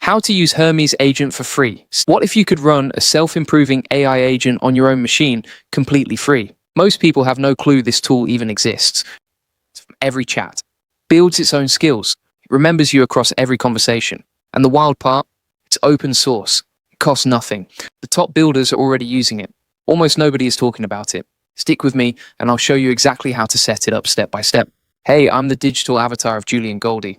How to use Hermes Agent for free. What if you could run a self-improving AI agent on your own machine completely free? Most people have no clue this tool even exists. Every chat builds its own skills. It remembers you across every conversation. And the wild part, it's open source. It costs nothing. The top builders are already using it. Almost nobody is talking about it. Stick with me and I'll show you exactly how to set it up step by step. Hey, I'm the digital avatar of Julian Goldie.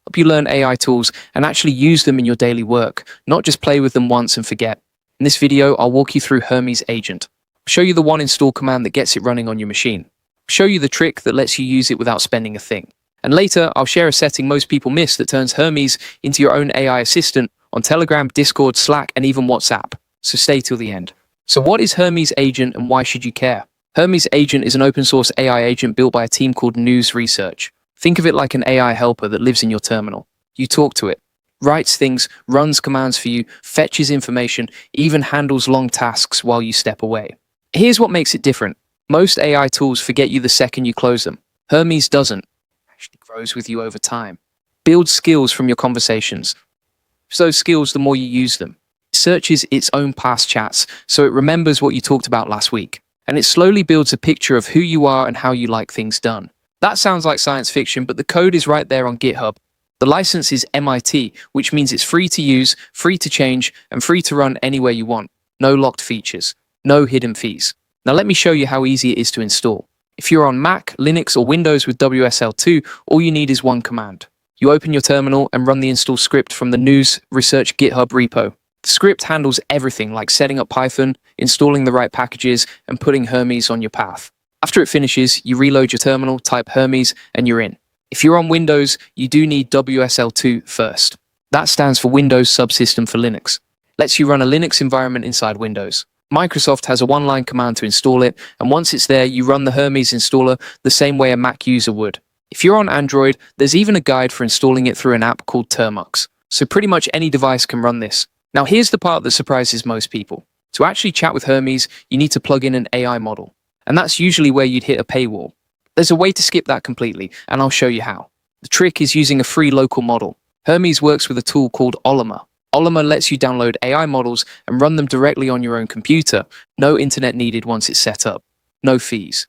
Help you learn AI tools and actually use them in your daily work, not just play with them once and forget. In this video, I'll walk you through Hermes Agent. I'll show you the one install command that gets it running on your machine. I'll show you the trick that lets you use it without spending a thing. And later, I'll share a setting most people miss that turns Hermes into your own AI assistant on Telegram, Discord, Slack, and even WhatsApp. So stay till the end. So what is Hermes Agent and why should you care? Hermes Agent is an open source AI agent built by a team called News Research. Think of it like an AI helper that lives in your terminal. You talk to it, writes things, runs commands for you, fetches information, even handles long tasks while you step away. Here's what makes it different. Most AI tools forget you the second you close them. Hermes doesn't. It actually grows with you over time. Builds skills from your conversations. Those skills, the more you use them. It searches its own past chats, so it remembers what you talked about last week. And it slowly builds a picture of who you are and how you like things done. That sounds like science fiction, but the code is right there on GitHub. The license is MIT, which means it's free to use, free to change, and free to run anywhere you want. No locked features, no hidden fees. Now let me show you how easy it is to install. If you're on Mac, Linux, or Windows with WSL2, all you need is one command. You open your terminal and run the install script from the News Research GitHub repo. The script handles everything like setting up Python, installing the right packages, and putting Hermes on your path. After it finishes, you reload your terminal, type Hermes, and you're in. If you're on Windows, you do need WSL2 first. That stands for Windows Subsystem for Linux. Lets you run a Linux environment inside Windows. Microsoft has a one-line command to install it, and once it's there, you run the Hermes installer the same way a Mac user would. If you're on Android, there's even a guide for installing it through an app called Termux. So pretty much any device can run this. Now here's the part that surprises most people. To actually chat with Hermes, you need to plug in an AI model. And that's usually where you'd hit a paywall. There's a way to skip that completely, and I'll show you how. The trick is using a free local model. Hermes works with a tool called Ollama. Ollama lets you download AI models and run them directly on your own computer. No internet needed once it's set up. No fees.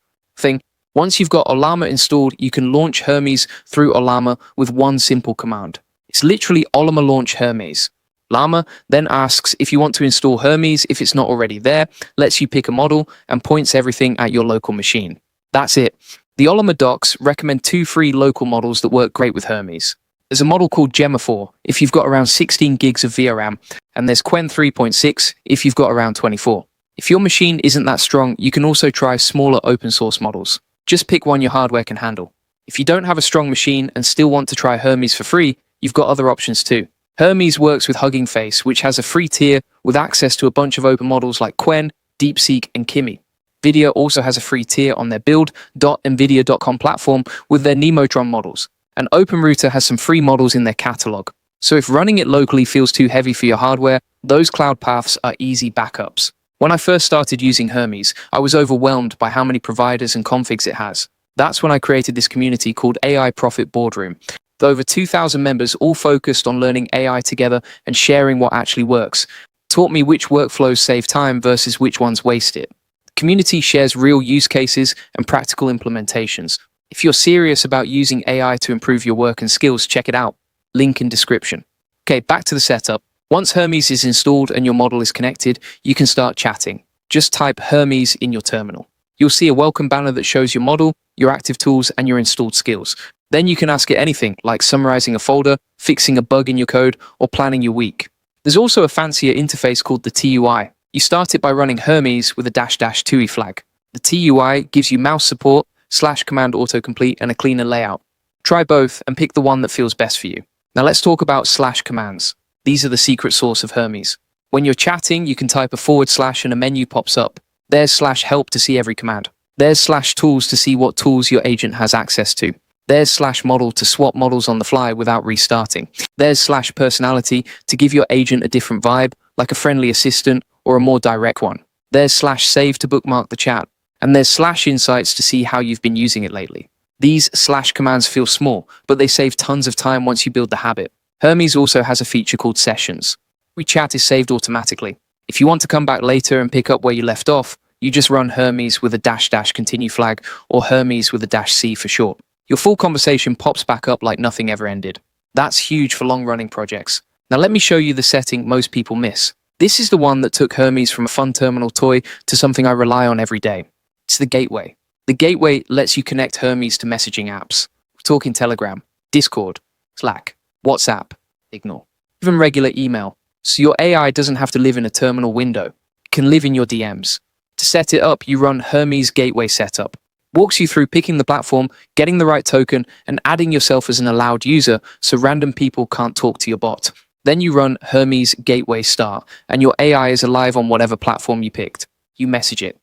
Once you've got Ollama installed, you can launch Hermes through Ollama with one simple command. It's literally Ollama launch Hermes. Llama then asks if you want to install Hermes if it's not already there, lets you pick a model, and points everything at your local machine. That's it. The Ollama docs recommend 2 free local models that work great with Hermes. There's a model called Gemma4 if you've got around 16 gigs of VRAM, and there's Qwen 3.6 if you've got around 24. If your machine isn't that strong, you can also try smaller open source models. Just pick one your hardware can handle. If you don't have a strong machine and still want to try Hermes for free, you've got other options too. Hermes works with Hugging Face, which has a free tier with access to a bunch of open models like Qwen, DeepSeek, and Kimi. Nvidia also has a free tier on their build.nvidia.com platform with their Nemotron models. And OpenRouter has some free models in their catalog. So if running it locally feels too heavy for your hardware, those cloud paths are easy backups. When I first started using Hermes, I was overwhelmed by how many providers and configs it has. That's when I created this community called AI Profit Boardroom. With over 2,000 members all focused on learning AI together and sharing what actually works. It taught me which workflows save time versus which ones waste it. The community shares real use cases and practical implementations. If you're serious about using AI to improve your work and skills, check it out. Link in description. Okay, back to the setup. Once Hermes is installed and your model is connected, you can start chatting. Just type Hermes in your terminal. You'll see a welcome banner that shows your model, your active tools, and your installed skills. Then you can ask it anything, like summarizing a folder, fixing a bug in your code, or planning your week. There's also a fancier interface called the TUI. You start it by running Hermes with a --TUI flag. The TUI gives you mouse support, /command autocomplete, and a cleaner layout. Try both and pick the one that feels best for you. Now let's talk about /commands. These are the secret sauce of Hermes. When you're chatting, you can type a / and a menu pops up. There's /help to see every command. There's /tools to see what tools your agent has access to. There's /model to swap models on the fly without restarting. There's /personality to give your agent a different vibe, like a friendly assistant or a more direct one. There's /save to bookmark the chat. And there's /insights to see how you've been using it lately. These /commands feel small, but they save tons of time once you build the habit. Hermes also has a feature called Sessions. Every chat is saved automatically. If you want to come back later and pick up where you left off, you just run Hermes with a -- continue flag or Hermes with a -c for short. Your full conversation pops back up like nothing ever ended. That's huge for long-running projects. Now let me show you the setting most people miss. This is the one that took Hermes from a fun terminal toy to something I rely on every day. It's the gateway. The gateway lets you connect Hermes to messaging apps. We're talking Telegram, Discord, Slack, WhatsApp, Signal, even regular email. So your AI doesn't have to live in a terminal window. It can live in your DMs. To set it up, you run Hermes Gateway Setup. Walks you through picking the platform, getting the right token, and adding yourself as an allowed user so random people can't talk to your bot. Then you run Hermes Gateway Start, and your AI is alive on whatever platform you picked. You message it.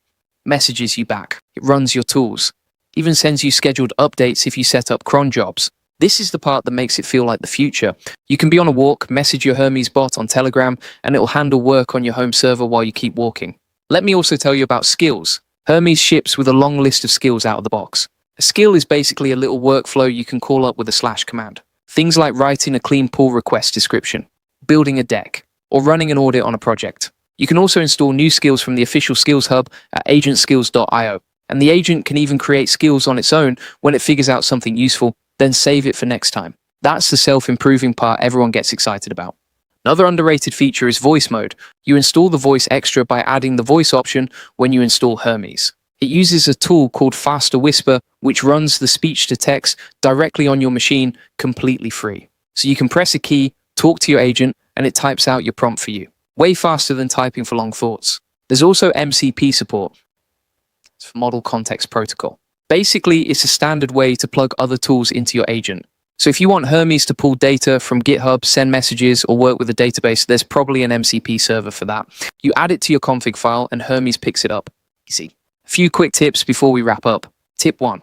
Messages you back. It runs your tools. Even sends you scheduled updates if you set up cron jobs. This is the part that makes it feel like the future. You can be on a walk, message your Hermes bot on Telegram, and it'll handle work on your home server while you keep walking. Let me also tell you about skills. Hermes ships with a long list of skills out of the box. A skill is basically a little workflow you can call up with a / command. Things like writing a clean pull request description, building a deck, or running an audit on a project. You can also install new skills from the official skills hub at agentskills.io. And the agent can even create skills on its own when it figures out something useful, then save it for next time. That's the self-improving part everyone gets excited about. Another underrated feature is voice mode. You install the voice extra by adding the voice option when you install Hermes. It uses a tool called Faster Whisper, which runs the speech-to-text directly on your machine, completely free. So you can press a key, talk to your agent, and it types out your prompt for you. Way faster than typing for long thoughts. There's also MCP support. It's for Model Context Protocol. Basically, it's a standard way to plug other tools into your agent. So if you want Hermes to pull data from GitHub, send messages, or work with a database, there's probably an MCP server for that. You add it to your config file and Hermes picks it up. Easy. A few quick tips before we wrap up. Tip 1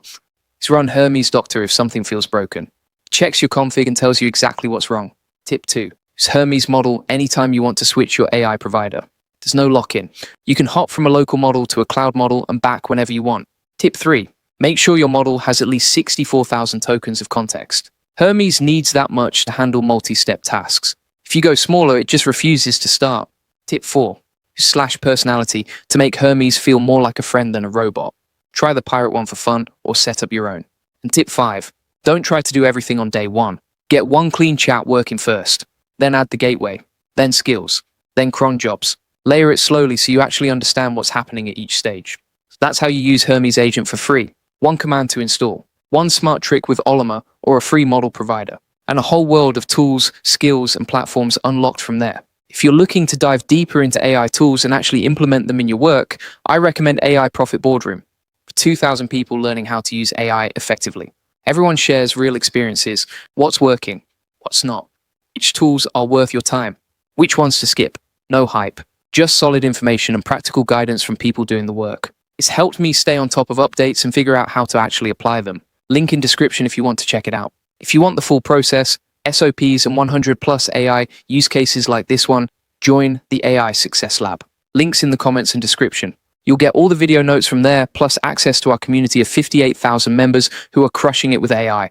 is run Hermes Doctor if something feels broken. It checks your config and tells you exactly what's wrong. Tip 2 is Hermes model anytime you want to switch your AI provider. There's no lock-in. You can hop from a local model to a cloud model and back whenever you want. Tip 3. Make sure your model has at least 64,000 tokens of context. Hermes needs that much to handle multi-step tasks. If you go smaller, it just refuses to start. Tip 4. / personality to make Hermes feel more like a friend than a robot. Try the pirate one for fun or set up your own. And tip 5. Don't try to do everything on day 1. Get one clean chat working first. Then add the gateway. Then skills. Then cron jobs. Layer it slowly so you actually understand what's happening at each stage. That's how you use Hermes Agent for free. One command to install. One smart trick with Ollama or a free model provider. And a whole world of tools, skills, and platforms unlocked from there. If you're looking to dive deeper into AI tools and actually implement them in your work, I recommend AI Profit Boardroom. For 2,000 people learning how to use AI effectively. Everyone shares real experiences. What's working? What's not? Which tools are worth your time? Which ones to skip? No hype. Just solid information and practical guidance from people doing the work. It's helped me stay on top of updates and figure out how to actually apply them. Link in description if you want to check it out. If you want the full process, SOPs and 100+ AI use cases like this one, join the AI Success Lab. Links in the comments and description. You'll get all the video notes from there, plus access to our community of 58,000 members who are crushing it with AI.